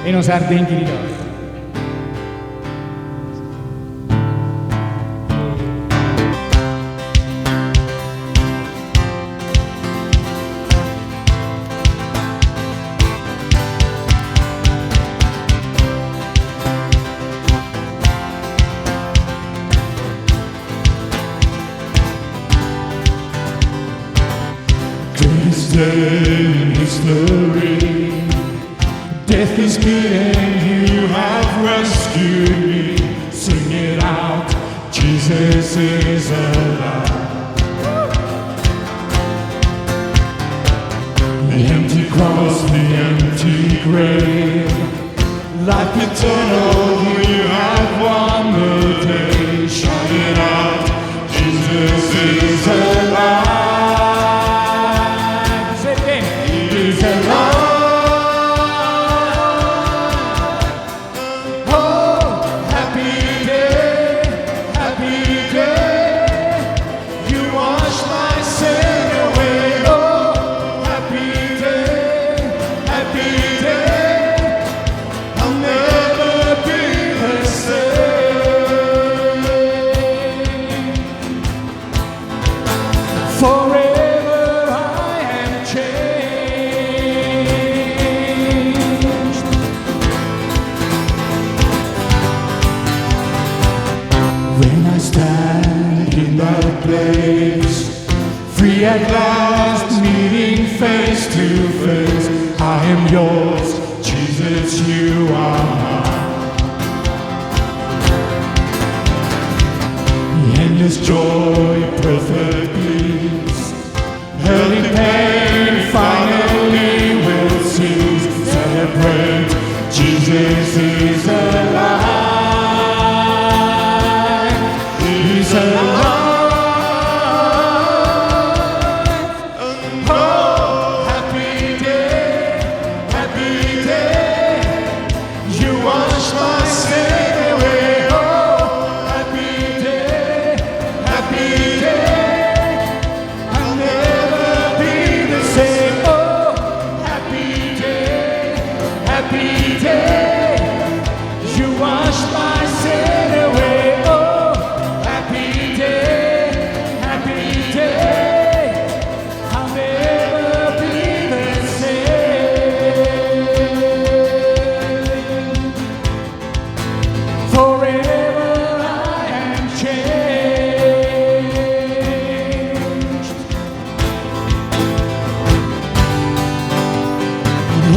en ons herdenk hierdie dag. Day in history, death is beaten, you have rescued me. Sing it out, Jesus is alive. The empty cross, the empty grave, life eternal, you have won the day. Shout it out, Jesus is alive. When I stand in that place, free at last, meeting face to face, I am yours, Jesus, you are mine. Endless joy, perfect peace, early pain, finally will cease. Celebrate, Jesus is alive. He's alive. Oh, happy day, happy day. You wash my sin away. Oh, happy day, happy day. I'll never be the same. Oh, happy day, happy day. You wash my sin away.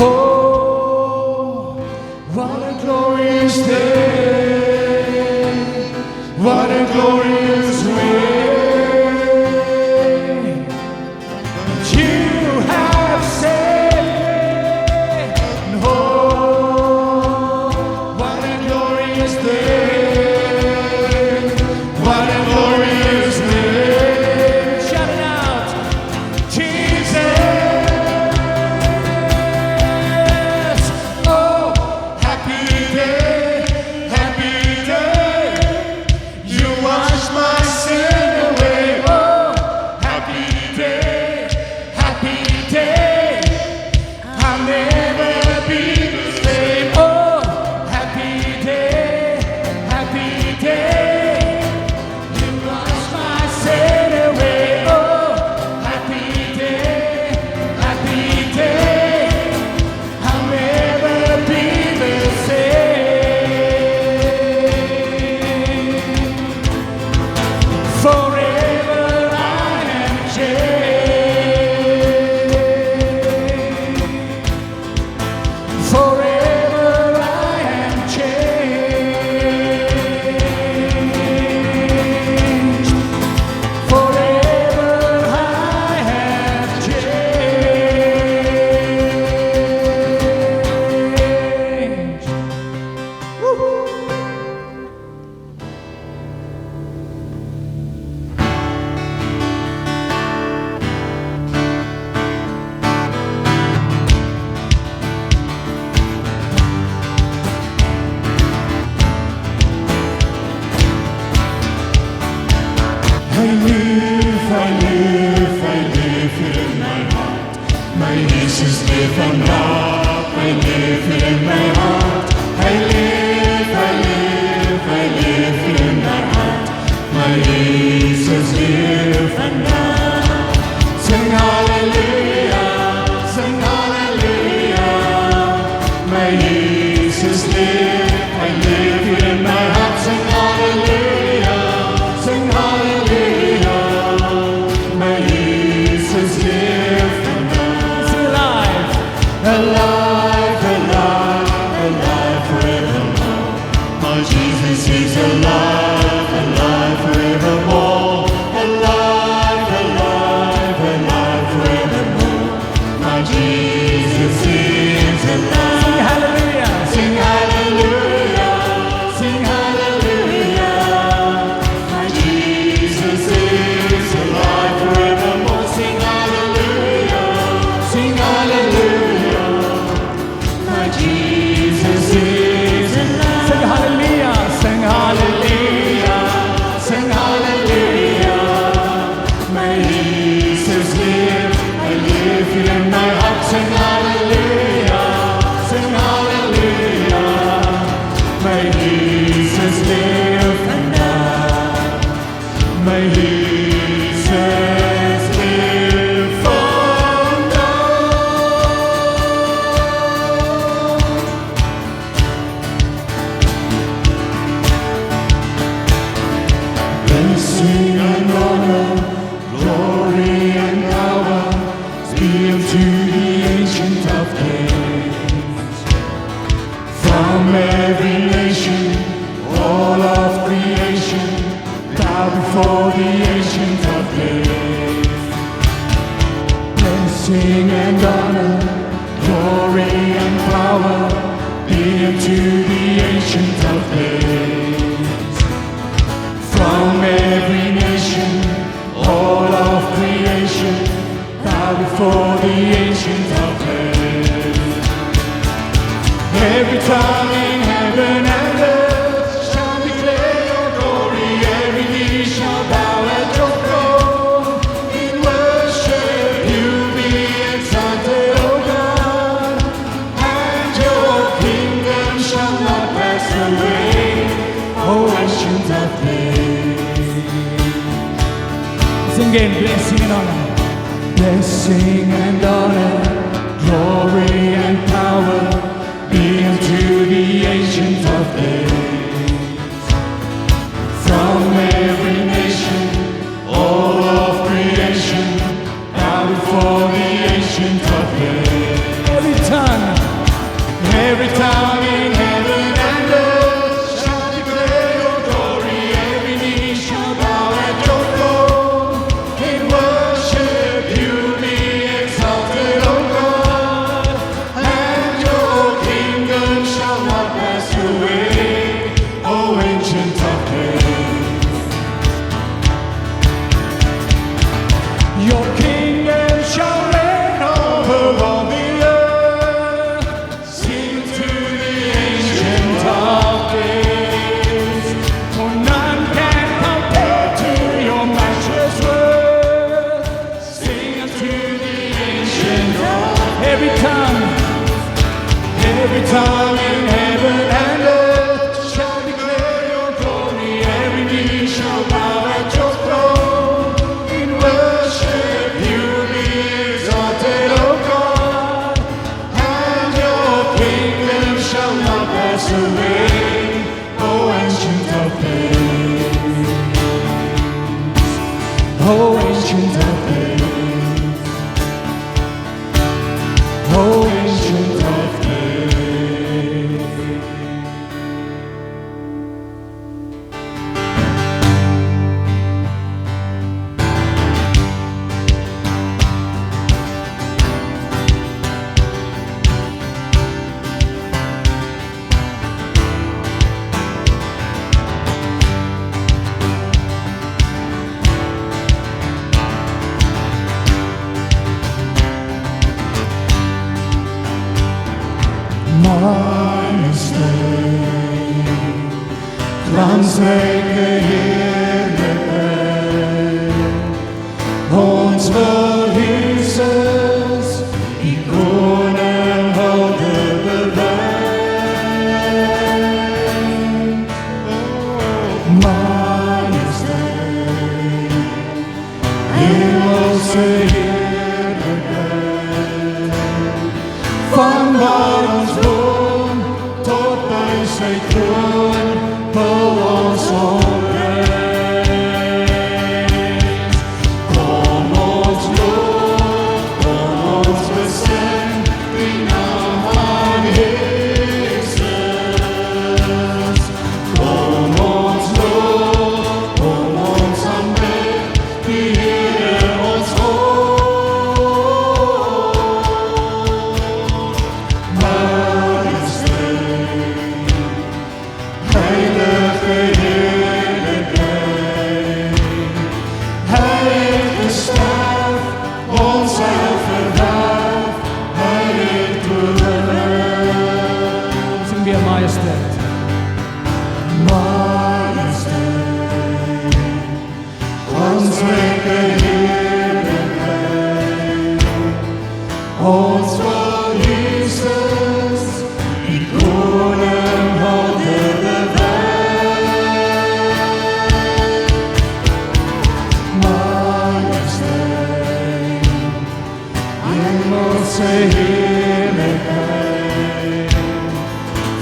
Oh, what a glorious day, what a glorious way. You have saved me. Oh, what a glorious day, what a glorious day. Shout it out, Jesus. in my heart. My Jesus live on love, I live in my heart. Jesus is alive. Sing hallelujah, sing hallelujah, sing hallelujah. May Jesus live, I live in my heart. Sing hallelujah, sing hallelujah. May Jesus live and die. May Jesus live for now. Blessing and honor, glory and power be unto the Ancient of Days. From every nation, all of creation, bow before the Ancient of Days. Blessing and honor, glory and power be unto the Ancient of Days. From every nation, all of creation, bow before the Ancient of Days. Every tongue in heaven and earth shall declare your glory. Every knee shall bow at your throne. In worship you be exalted, O God, and your kingdom shall not pass away, O Ancient of Days. Sing again, blessing and honor. Blessing and honor, glory and power be unto the Ancient of Days. From every nation, all of creation, bow before the Ancient of Days. Every tongue in heaven and earth shall declare your glory. Every knee shall bow at your throne. In worship you be exalted, O God, and your kingdom shall not pass away, O Ancient of Days. Your kingdom shall reign over all the earth. Sing to the Ancient of Days, for none can compare to your matchless worth. Sing unto the Ancient of every tongue in heaven and earth shall declare your glory. Every knee shall bow at your throne. In worship you be exalted, O God, and your kingdom shall not pass away, O Ancient of Days. O Ancient of Days. O Ancient of Days. Glansrijke heerlijkheid, ons verheersers, die koning houden bewijd. Majesteit, hemelse heerlijkheid, van waar ons woon tot bij sy troon. Ons onreis. Kom ons lof, kom ons besing die naam van Jezus. Kom ons lof, kom ons aanbid die Heere ons God. Majesteit, heilige Heer.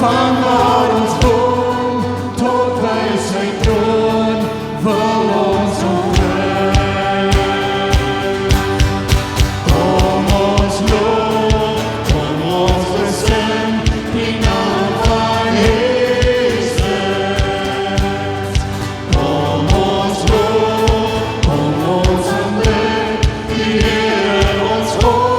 van waar ons kom, tot by sy troon, wil ons ontbreek. Kom ons lof, kom ons besing, die naam van Jesus. Kom ons lof, kom ons aanbid, die Heer ons God.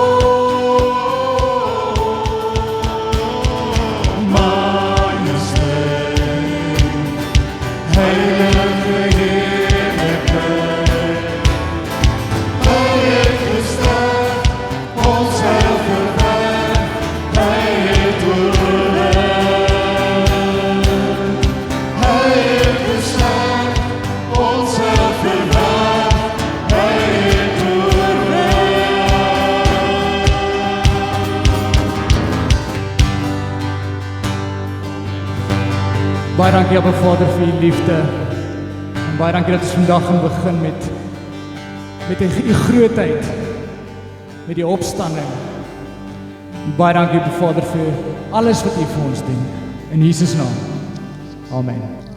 Baie dankie Abba Vader vir u liefde. En baie dankie dat ons vandag gaan begin met u grootheid, met die opstanding. En baie dankie Abba Vader vir alles wat u vir ons doen. In Jesus naam. Amen.